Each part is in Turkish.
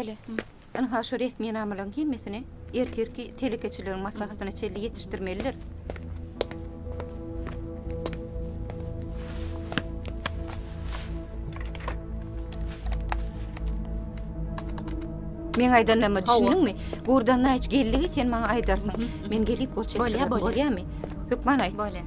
Bäli. Ana haşur etmeyen amalan gimmesine erkerki telekeçilerin maslahatyna çelli yetişdirmeliler. Men aýdanlama düşündiňmi? Gurdan hiç gelligi sen maňa aýdarsyň. Men gelip bolçak. Bolýarmy? Hökman aýt. Bolýar.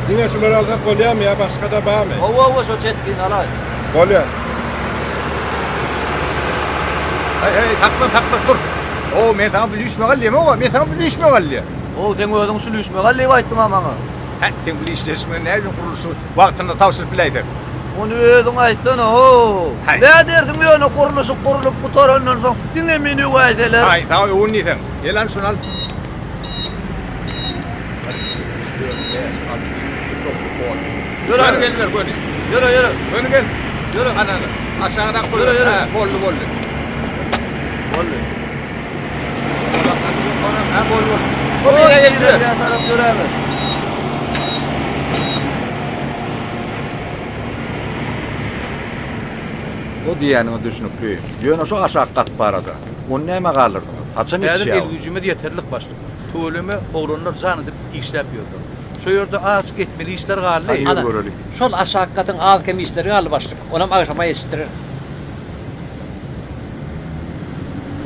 Yine şunları alsak bolýar mı ya? Başka da var mı? Ova şu çetkin alay. Bolýar. Hey, takma dur. O men sana bilişme galliyem o, men sana bilişme galliyem. O sen özüň şu lüşme galle aýtdyň amaňa. Ha, sen bilişleşme näme kuruluşu wagtynda tawsir bileýdir. Onu özüň aýtsana ho. Hay. Ne derdiň ýöne kuruluşy kurulup bu torandan soň diňe meni waýdeler. Hay, taw o nisen. Elan şunu al. Yürü. Geldiler böyle. Yürü. Böyle gel. Yürü. Ana. Aşağıdan koy. Yürü. Ha, bollu. Bollu. Ha, bollu. O Nereye yere geldiler? Ya taraf göremer. O diýenini düşünüp büyük. Ýöne şu aşağı kat barada. O näme galyrdy? Haçan Benim içýär? el gücüme de yeterlik başlık. Tuğulümü oğlanlar can edip işlep yiyordu. Şu yerde az gitmeli işler galı. Hayır, Ana, görelim. şol aşağı katın ağız kemi işleri alı başlık. Onam akşama yetiştirir.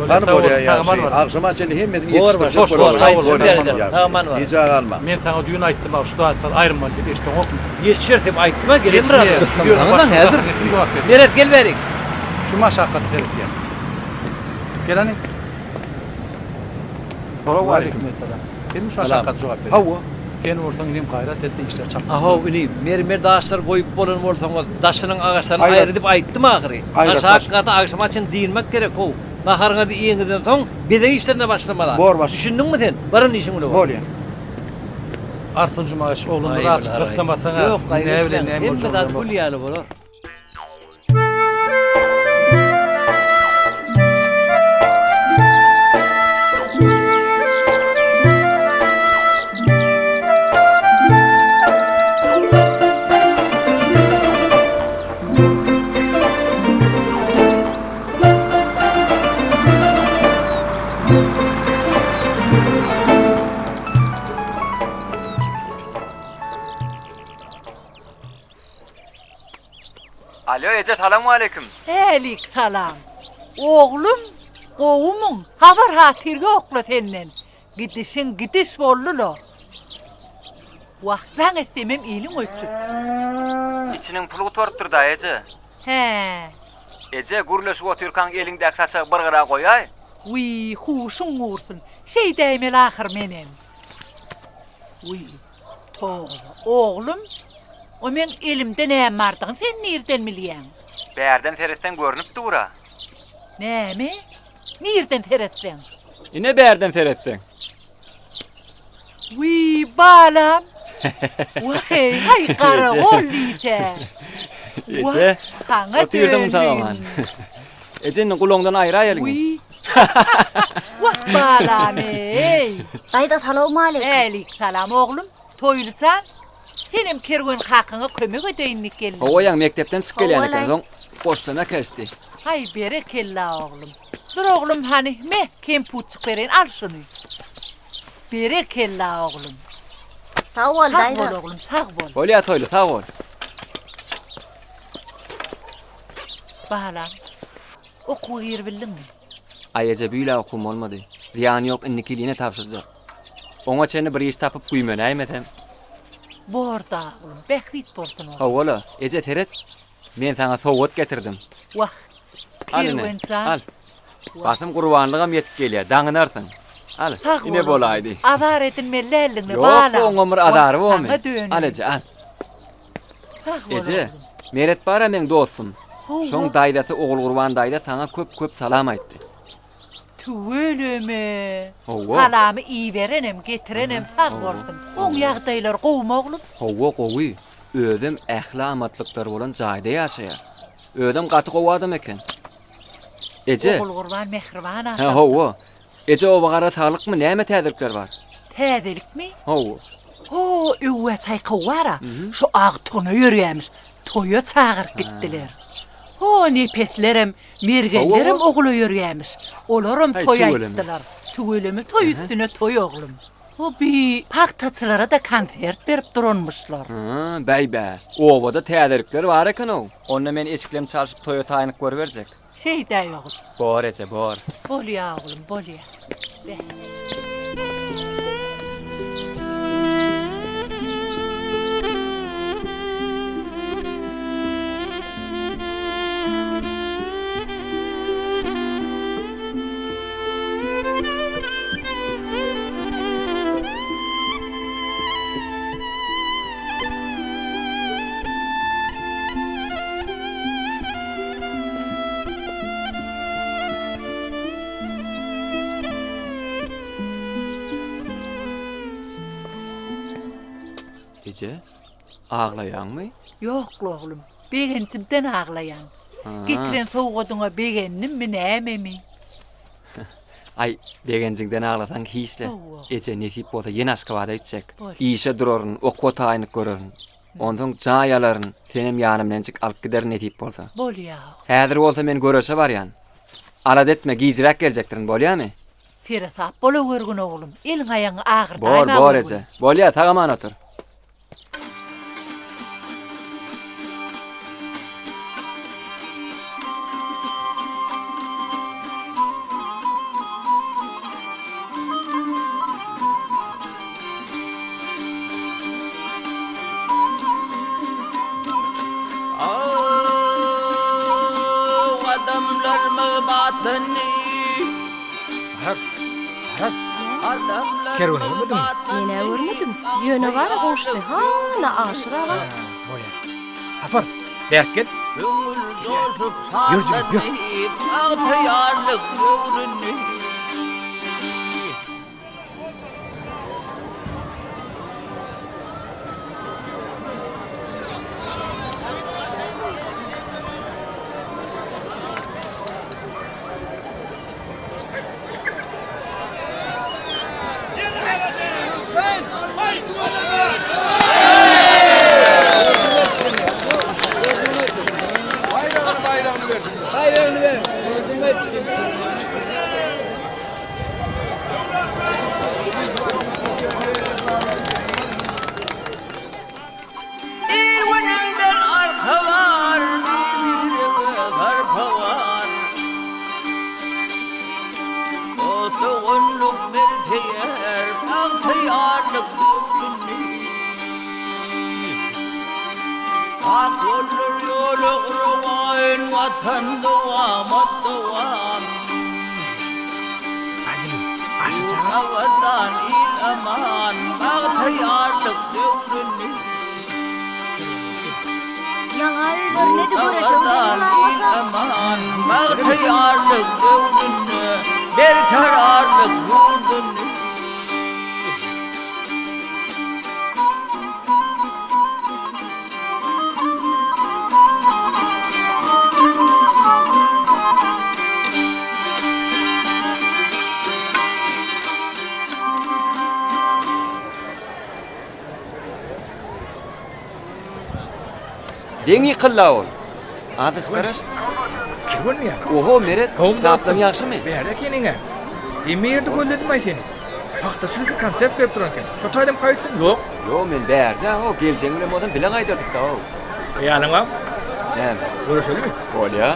Kan bolýar ýa. Agşama çeli hemmedin Doğru var, yetiştirip doğru var. Hayır, doğru, derler. doğru. Tağman var. Hiç alma. Ben sana düğün ayttım bak şu dağıttan ayrılma dedi işte o. Yetişir deyip aytma gelir Yetişir, rahat diyorum, kısmından. Ondan başka nedir? zahmetim cevap ver. Meret gel verik. Şu maşakkatı terip ya. Gel hani. Salamu aleyküm. Mesela. Benim şu Selam. maşakkatı cevap ver. Hawa. Sen ortadan ilim gayret etti işler çapmaz. Aha uni mer daşlar koyup bolun ortama daşının ağaçlarını Ayrat. ayırıp ayttım ahiri. Ayrat Aşağı baş. katı akşama için değinmek gerek o. Naharına da iyiğinden son beden işlerine başlamalar. Bor baş. Düşündün mü sen? Varın işin ulu var. Bolýar. Artıncı maaş oğlunu Ay, rahat ay. kırklamasana. Yok Ne evlen kaybetmem. ne Hem kadar olacağını kul yağlı olur. Alo Ece, selamun aleyküm. Elik salam. Oğlum, qoğumun, havar hatırga okla senden. Gidişin gidiş bollulo. Vaktan etsemem iyilin ötsün. İçinin pulu toruptur da Ece. He, Ece, gurleşip oturkan elindeki saçağı bırgıra koyay. uy, huşun uğursun. Şey değmel ahır menem. Uy, toğla, oğlum, o men elimde neyem vardın, sen nereden biliyen? Bärden seretsen görünüp dura. Näme? Nerden teretsen? Ine berden seyretsen. Wi balam. Wahay hay qara gollite. Ece, Hanga oturdum tamam. Ece'nin kulağından ayrı ayalım. Wi. Wah balam ey. Dayda salam aleyküm. Alik salam oğlum. Toylucan. Senem kerwen hakkına kömek ödeyinlik geldi. O yan mektepten çık gelen Ovalay. son boşluğuna kaçtı. Hay berekella oğlum. Dur oğlum hani me kim puçuk veren al şunu. Berekella oğlum. Sağ ol Sağ ol dayda. oğlum sağ ol. Öyle ya toylu sağ ol. Bahalam. Oku gir bildin mi? Ay Ece büyüle okum olmadı. Riyanı yok innikiliğine tavsızlar. Ona çeni bir iş tapıp kuymen aymetem. Borda oğlum. Bekrit borsun oğlum. Oğlu Ece teret. Ben sana soğut getirdim. Vah. Al Kerwen ine. can. Al. Basım kurbanlığım yetip geliyor. Dağınarsın. Al. Sağ Yine ol bolaydı. oğlum. Adar edin mellelinle Yok bahalam. bu ömür adarı Vah, o mu? sana dönün. Al Ece al. Sağ ol Ece. oğlum. Meret bara men dostum. Ho, Şoň ho. daýdasy oğul gurban daýda sana köp salam aýtdy. Tüweleme. Howa. Halamı iyi verenem, getirenem, sağ olsun. On ýagdaýlar gowma oğlum. Howa gowy. Özüm ähli amatlyklar bolan jaýda ýaşaýar. Özüm gaty gowadym eken. Ece. Oğul gurban mehriban Ha adam. howa. Ece o bagara saglyk mı näme täzirlikler bar? Täzelik mi? Howa. Ho, üwe çaýky wara. Şu agtyny ýörýämis. Toýa çağırıp gitdiler. Ho, nepeslerim, mergenlerim ogula ýörýämis. Olaram Hay, toy tüweleme. aýtdylar. Tüweleme toy üstüne toy oglum. O bi paktaçylara da konfert berip duranmışlar. Ha, bäýbä. Owada täzirlikler bar eken o. Onda men eşiklem çalyşyp toýa taýynyk görberjek. Şeyde yok. Bor Ece bor. Bolya oglum, bolya. Be. Ece. Ağlaýanmy? Yok oğlum. Begencimden ağlayan. Ha. Getiren soğuğuduna begennim mi näme mi? Ay, begenciňden ağlatan hiçle. Owa. Ece nesip bolsa ýene aşkabada içecek. Bol. İşe duraryn, okwa taýynyk görürün. Ondan jaýalaryň senem ýanymdan çyk alyp gider nesip bolsa. Bolya. Häzir bolsa men göröşe barýan. Alad etme, gizrak geljekdirin, bolýarmy? Feresap bola görgün oğlum. Elin ayaňy ağır Bor, daýma bor görgün. Ece. Bolýar, tagaman otur. Adamlar mı batını? Adamlar Kervan mı görmedin mi? batını? Yine görmedim. Yöne var koştu. Ha, aşıra var. Hafar. Berk gel. Gönül coşup Yürü canım, yürü. satanayım, altayarlık görünür. Bir önümden arka var, bir arpa var. Otoğunluk merkeğer, altayarlık görünür. Ak olur yolu kurmayın, vatan duam, at duam. Havadan il aman, altayarlık görünür. Yaňy birine de göreşim. aman Bağtayarlık gördünü Berkararlık gördünü Deňi kılla ol. Adys garaş. Kirwen mi ya? Oho meret. Howum Taplam ýagşymy? Bäre keniňe. Emerde golledim aý seni. Paxtaçylyk konsept berip duran eken. Şo taýdam kaýtdym. Ýok. Yo men bärde o geljeňle modan bilen aýdyrdyk da o. Ýanyňa Hem. göreşelimi? Bolýa.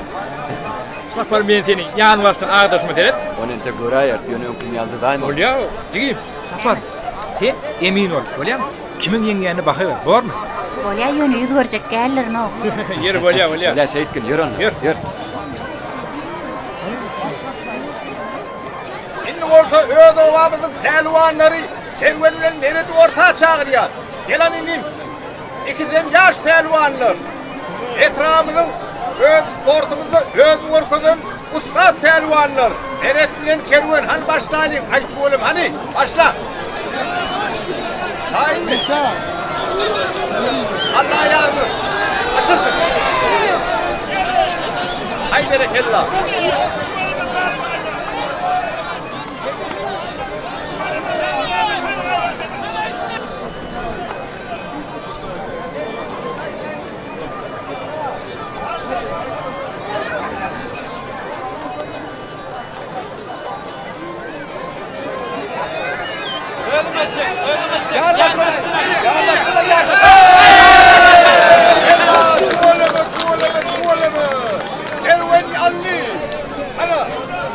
Sapar men seni ýan başdan agdaşma derep. Onu ente göräýär, ýöne kim ýalzydaýmy? Bolýa. Digim. Sapar. Sen emin ol. Bolýam. Kimin ýeňgäni baha ber. Bormy? Bolya ýöne ýüz görjek geldir no. Yer bolýa, bolýa. Bilen şeýitkin ýör onu. Ýör. Ýör. Indi bolsa öz owamyzyň pehliwanlary kerwen bilen nerede orta çağırýar. Gelan inim. İkizem ýaş pehliwanlar. Etrafymyzyň öz sportymyzda öz görkezen ustad pehliwanlar. Eret bilen kerwen han başlaýyn. Aýt bolum hani başla. Haydi. Allah yardım. Açılsın. Hay berekallah.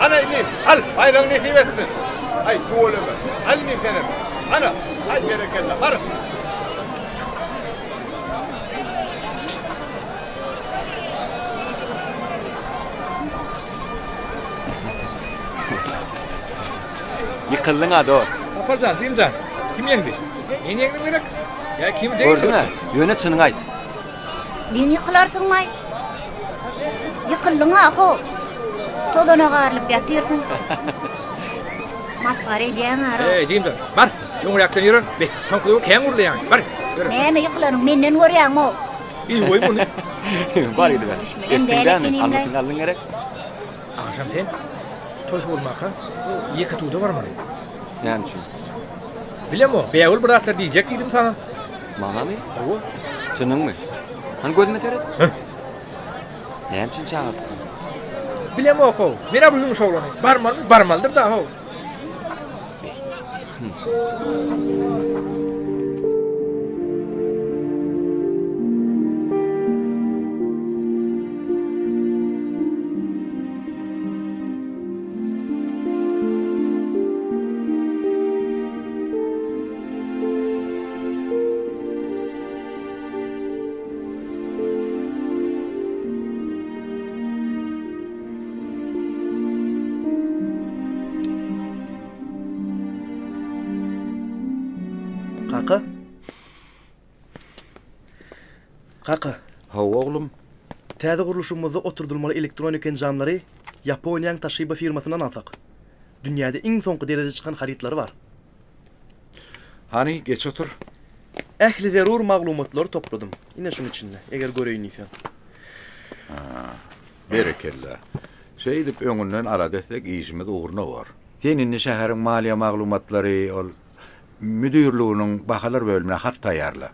Ana inim, al bayrağını nasip etsin. Ay tuğulımı, al inim senin. Ana, ay berekallah, var. Yıkıldın ha dost. Aparcan, Cimcan, kim yendi? En yendi gerek? Ya kim değil? Gördün ha? Ýöne çynyň aýt. Din ýykylarsın may. Ýykyldyň aho. Tozana garlyp ýatyrsyň. Masgar edýän ara. Cimcan, var. Ýoňur ýakdan ýürür. Be, soňky keň urdy ýaňy. Bar. Näme ýykylaryň menden görýärmi? İyi oy bunu. Var idi ben. Estingdämi? Anlatyň aldyň gerek. Akşam sen toy bolmaka. Ýeki tuğda barmy? Näme üçin? Bilemo, beýül birazlar diýjek idim sana. Maňamy? Owo. Çynyňmy? Han gözüme seret? Näme üçin çağırdyk? Bilemo oku. Mena bu ýumuşak bolany. Barmalmy? Barmaldyr da ho. Kaka. Kaka. Hawa oglum. Täze guruluşymyzda oturdulmaly elektronik enjamlary Yaponiýanyň Toshiba firmasyndan alsak. Dünýäde iň soňky derejede çykan harytlary bar. Hani geç otur. Ähli zerur maglumatlary topladym. Ine şunun içinde. Eger göreýin isen. Berekallah. Şeýdip öňünden arada etsek işimiz uğruna bar. Senin şäheriň maliýe maglumatlary ol müdürlüğünün bahalar bölümüne hat taýýarla.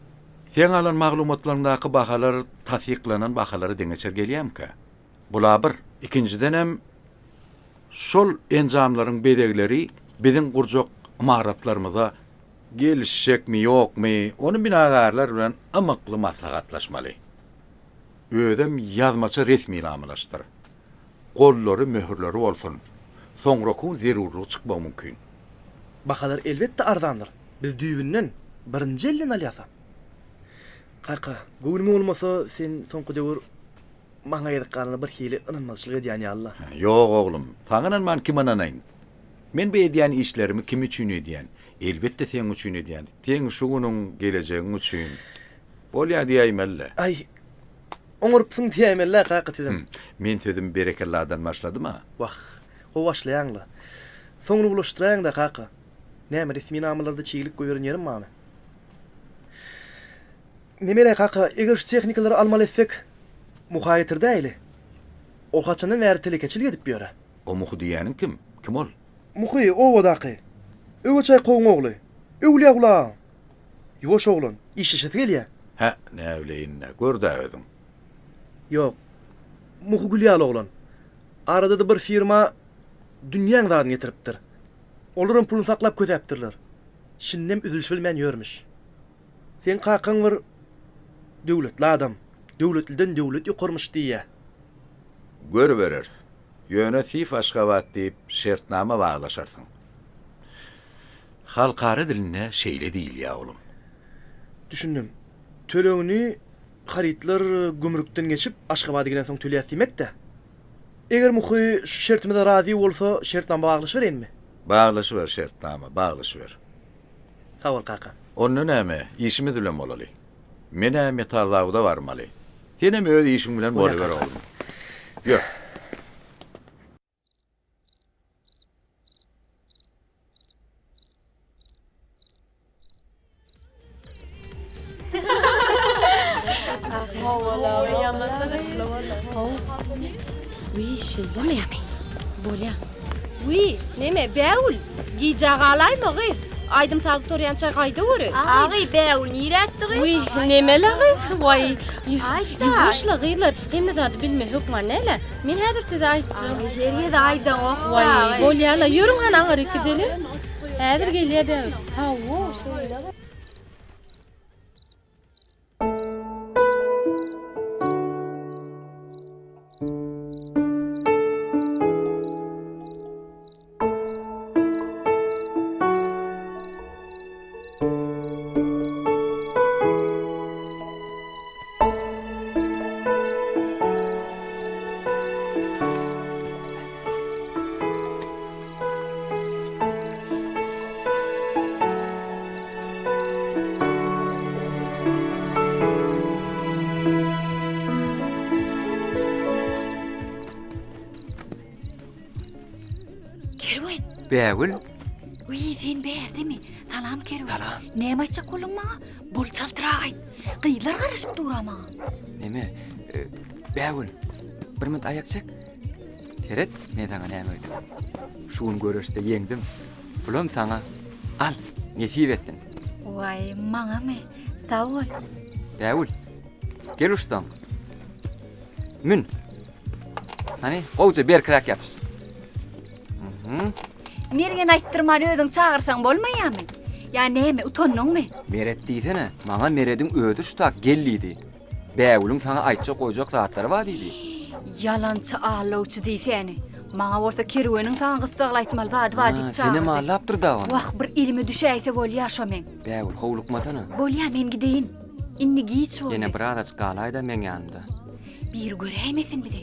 Sen alan maglumatlaryndaky bahalar tasdiklanan bahalary deňeçer gelýärmi? Bular bir. İkinciden hem şol enjamlaryň bedegleri biziň gurjak maharatlarymyza gelişekmi ýokmy, onu binagarlar bilen amykly maslahatlaşmaly. Ödem ýazmaça resmi namylaşdyr. Gollary, möhürleri bolsun. Soňrakyn zerurlygy çykmagy mümkin. Bahalar elbetde arzandyr. Biz düýünden birinji elden alýasam. Kaka, gowulmy bolmasa sen soňky döwür maňa ýetgänine bir hili ynanmazlyk edýän Allah. Ýok oglum, taňynan man kim anaýyn? Men bu edýän işlerimi kim üçin edýän? Elbetde sen üçin edýän. Sen şu günüň gelecegiň üçin. Bolýa diýeýim elle. Ay, Oňurpsyň diýemelle qaqa dedim. Men sözüm berekelladan başladyma? Wah, o başlaýanla. Soňra bulaşdyraň da qaqa. Näme resmi namalarda çiğlik goýaryn ýerim many? Nemele qaqa, eger şu tehnikalary almaly etsek, muhaýyr däýli. O haçanyň bäri telekeçilik edip ýöre. O muhu diýäniň kim? Kim ol? Muhy o wadaky. Öwçay qoň ogly. Öwliýa gula. Ýoş oglan, işleşet gelýär. Ha, näwleýin, gördi özüň. Yok. Muhu gülýal oglan. Arada da bir firma dünýäň zadyny getiripdir. Olaryň puluny saklap kötäpdirler. Şinnem üzülüş bilmän ýörmüş. Sen qaqaň bir döwletli adam. Döwletliden döwlet ýokarmyş diýe. Gör berer. Ýöne sif Aşgabat diýip şertnama baglaşarsyň. Halkary diline şeýle diýil ýa oğlum. Düşündüm. Töleňini haritler gümrükden geçip Aşgabat'a giden soň töleýäsmek de. Eger muhy şu şertime razy bolsa, şertnama baglaşyberenmi? Baglaşyber şertnama, baglaşyber. Hawal qaqa. Onu näme? İşimiz bilen bolaly. Mene metallarda barmaly. Senem öz işim bilen bolaber oğlum. Ýok. Uy, şeylemeyemi. Bolya. Uy, neme beul. Giyeceğalay mı gı? Aydım tağıt oryan çay kaydı vurur. Ağay beul nirettiği. Uy, nemeli gı? Vay. Ayda. Yuvuşla gıylar. Hem de tadı bilme hükman neyle. Min hadi size aytçım. Yeriye de ayda o. Vay. Bolyala yürüm han ağır ikideli. Hedir geliye beul. Ha o şeyle. Bägül. Uy, sen berdimi? Salam Kerem. Näme açak bolun maňa? Bol çaltyraýyn. Gyýlar garaşyp durama. Neme? Bägül. Bir minut ayak çek. Keret, men sana näme öýdüm? Şuň görüşde ýeňdim. Bulam sana. Al, nesip etdin. Vay, maňa me? Sag ol. Bägül. Gel ustam. Mün. Hani, gowja ber krak ýapys. Mergen aýtdyrmany özüň çağırsaň bolmaýarmy? Ya näme, utandyňmy? Meret diýsene, maňa merediň özü şutak gellidi. Bägülüň sana aýtjak goýjak zatlary bar diýdi. Yalançy ağlawçy diýseni. Maňa bolsa kerweniň sana gysgaly aýtmaly zady bar diýip çağırdy. Seni mallapdyr da onu. Wah, bir ilimi düşäýse bolýaşa men. Bägül, howlukmasana. Bolýa men gideýin. Inni giýç bol. Ýene bir adaç galaýda men ýanymda. Bir göräýmesin bide.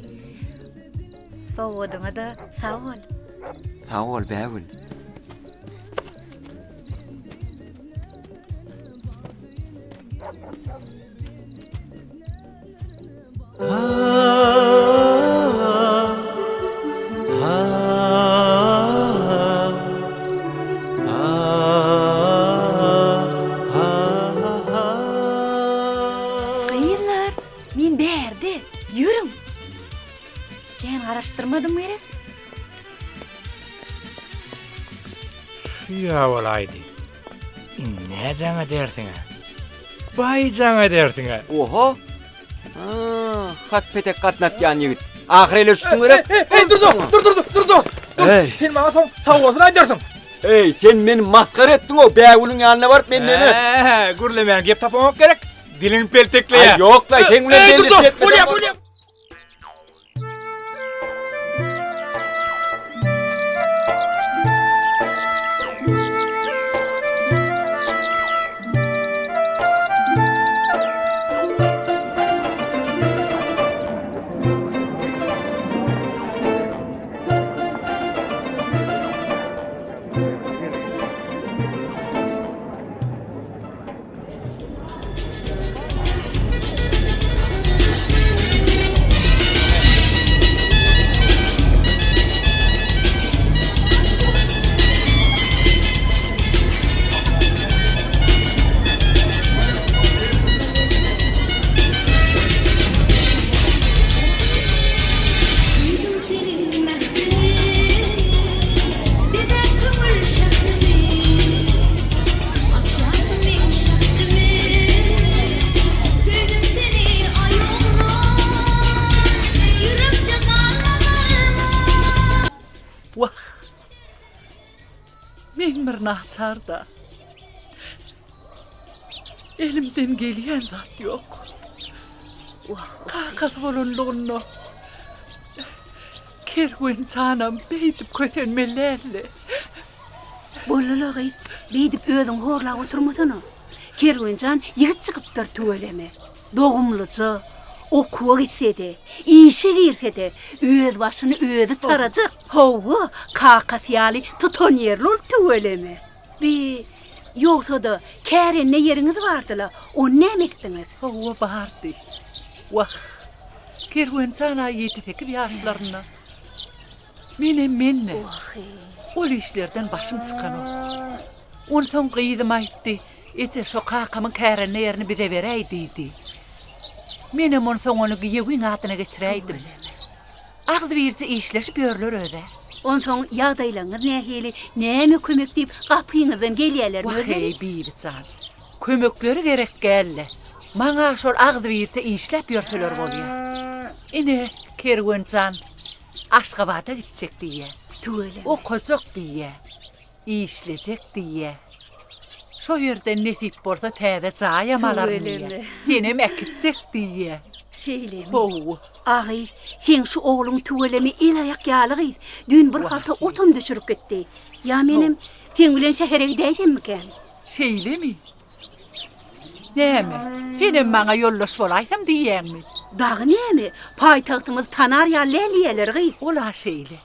Sowadyňa da sag ol. Sag ol, Bägül. Gyýlar, men bärdi. Ýürüň. Ken garaşdyrmadym gerek? Ya olaydı. Ne cana dersiňe? Bay cana dersiňe. Oho. Hak petek gatnatýan ýigit. Ahirele şutuň gerek. Dur. Hey. Sen maňa soň sawwasyny aýdarsyň. Ey, sen meni maskara etdiň o Bägülüň ýanyna baryp men neme? Gürlemän gep tapamak gerek. Dilin peltekleýär. Ýok la, sen bilen belli etme. Bolýa. Men bir naçar da. Elimden geliyen zat yok. Kakat bolunluğunu. Kerwen sanam beydip kösenmelerle. Bollalagy, beýdip özüň horla oturmasyna. Kerwencan ýigit çykypdyr töweleme. Dogumlyca, okuwa gitsede, işe girsede, öz başyny özü çarajak. Howa, kakat ýaly tutan ýerli ol töweleme. Bi, ýoksa da kärenne ýeriňiz bardyla, onu nämekdiňiz? Howa bardy. Wah, Kerwencan aýety tekip ýaşlaryna. Menne. Ol işlerden başım çıkan o. Ondan qıydım aytdı. Ece şu kakamın kärenne yerini bize vereydiydi. Menem ondan onu giyewin atına geçireydim. Ağdı birisi işleşip yörler öde. Ondan ýagdaýlaryňyz nähili, näme kömek diýip gapyňyzdan gelýärler. Hey bircan. Kömekleri gerek gelle. Maňa şol ağdı birisi işlep yörseler bolýar. Ine Kerwencan Aşgabat'a gitsek diye. Okuyacak diye. İşleyecek diye. Şu yerden nesip bolsa täze jaýamalar diye. Yine mekitjek diye. Şeylemi. Agy, sen şu oğlum töwelemi el ayak ýalygy. Dün bir halta otum düşürüp gitdi. Ya menim sen bilen şähere gidäýsemmiken? Şeylemi. Näme? Senem maňa ýoldaş bolaýsam diýýäňmi? Dagy näme? Paýtagtymyz tanar ýaly elýärler. Ola şeýle.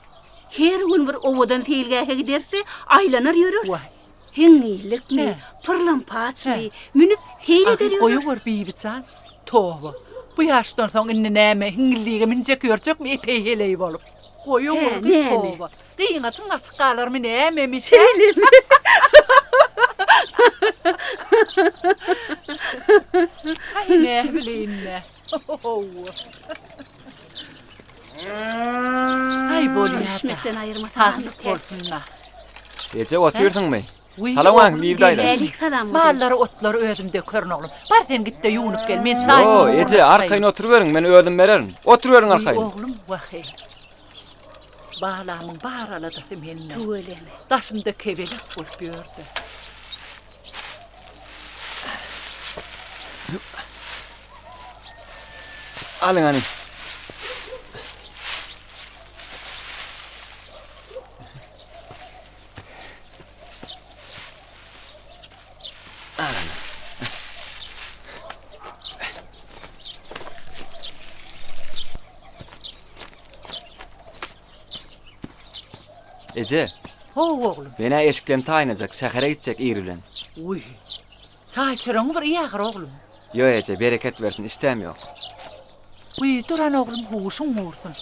Her gün bir owadan teýilgähe giderse aýlanar ýörür. Hiňilikmi, pırlampaçmy, münüp teýil eder. Oýur biýbiçan. Towa. Bu ýaşdan soň indi näme hiňiligi minjek ýörjekmi epey heleý bolup. Oýur towa. Gyýňatyň açyk galarmy näme Şeylemi. Ay ne bileyinne. Ay bolýar. Hikmetten aýyrma. Taýyk bolsunlar. Ece oturýarsyňmy? Salaam bir daýda. Mallary otlar özümde körün oglum. Bar sen gitde ýuwunyp gel. Men çaý. Yo, Ece arkaýyna oturyberin, men özüm bererim. Oturyberin arkaýyna. Oglum wahy. Balamyň baralada menne. Töweleme. Daşymda kebelek bolup ýördi. Alyň any. Ece. Oglum. Mene eşiklen taýynajak, şähere gitjek iri bilen. Uy. Çaý çöreň bir ýagyr oglum. Yo Ece, bereket bersin, istem ýok. Uy, duran oglum huşuň mursun.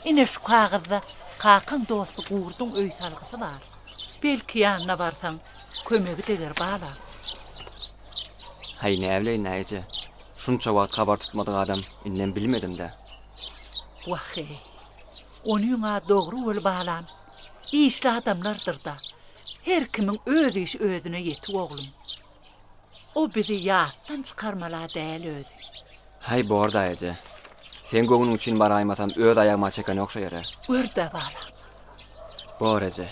Ine şu kagazda kakan dostu gurduň öý salgysy bar. Belki ýanyna barsaň, kömegi teger bala. Hay näbileyň Ece. Şunça wagt habar tutmadyk adam, inden bilmedim-de. Wahy. Onyňa dogry bol balan. İşli adamlardır da. Her kimin öz iş özüne yeti oglum. O bizi ýatdan çykarmala däl özü. Hay borda Ece. Sen göňüň üçin baraýmasam öz aýagyma çeken okşaýar. Görde bala. Bor Ece.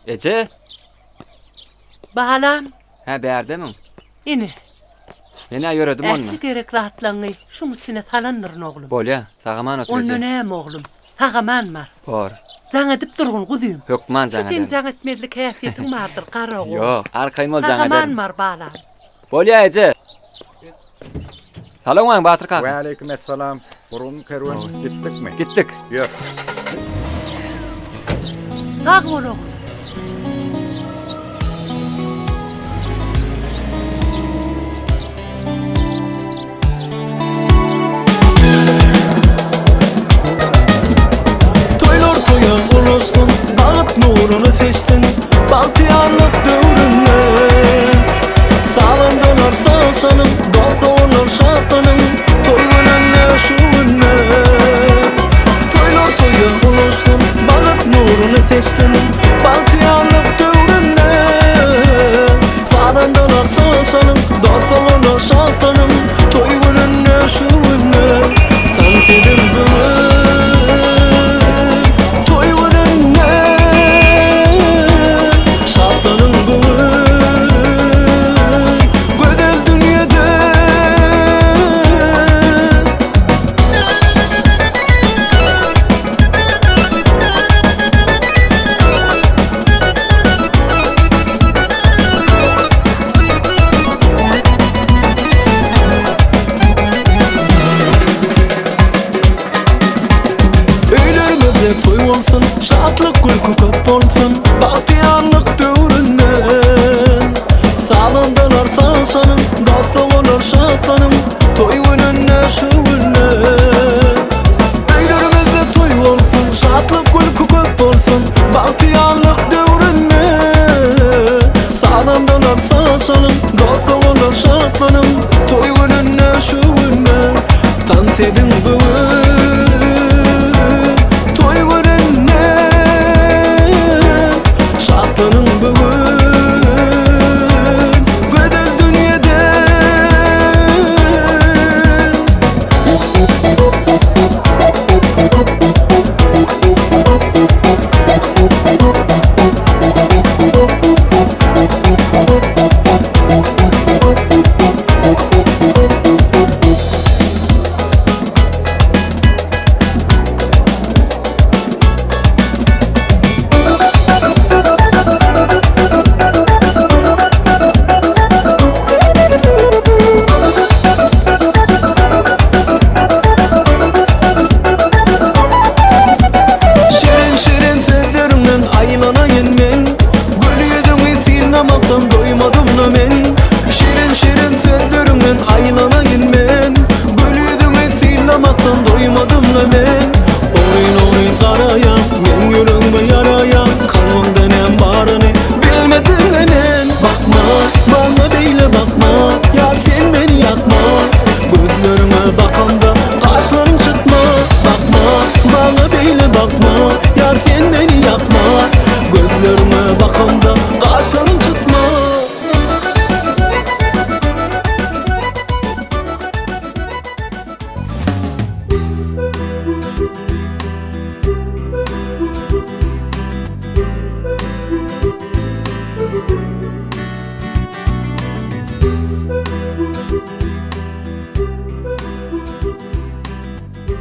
Ece? Balam. Ha berdemi? Ini. Mene ýöredim onu. Ähli gerek ratlaňy şuň içine salandyr oglum. Bolýa, sagaman otur Ece. Onu näme oglum? Sagaman bar. Bor. Jaň edip durgun guzym. Hökman jaňa. Sen jaň etmezlik häsiýetiň bardyr garaw. Yok, arkaym ol jaňa. Aman mar bala. Bolýa eje. Salam waň Batyr kaka. Ve aleyküm esselam. Burun kerwen gittik mi? Gittik. Yok. Sag bol oğlum. Toylar toya ulussun, bağıt nurunu seçtin, baltiyarlık dövründe. Sağlandılar sağ sanım, dost olur şartlanım, toygunun neşuğünde. Toylar toya ulussun, bağıt nurunu seçtin, baltiyarlık dövründe. Sağlandılar sağ sanım, dost olur şartlanım, toygunun neşuğünde. Tansidim bugün. Toy olsun, şatlık gülkü köp olsun, bahtiyarlık dövründen. Sağlandılar sağ sanım, dost olur şartlanım, toy günün neşuğünden. Öylerimizde toy olsun, şatlık gülkü köp olsun, bahtiyarlık dövründen. Sağlandılar sağ sanım, dost olur şartlanım, toy günün neşuğünden. Dans edin bugün. Şartlanın bugün, güzel dünyada.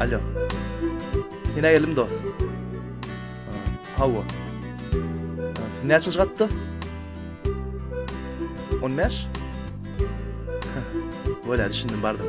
Alo. Yine geldim dost. Hava. Siz ne için çıkarttı? 15? Böyle düşündüm bardım.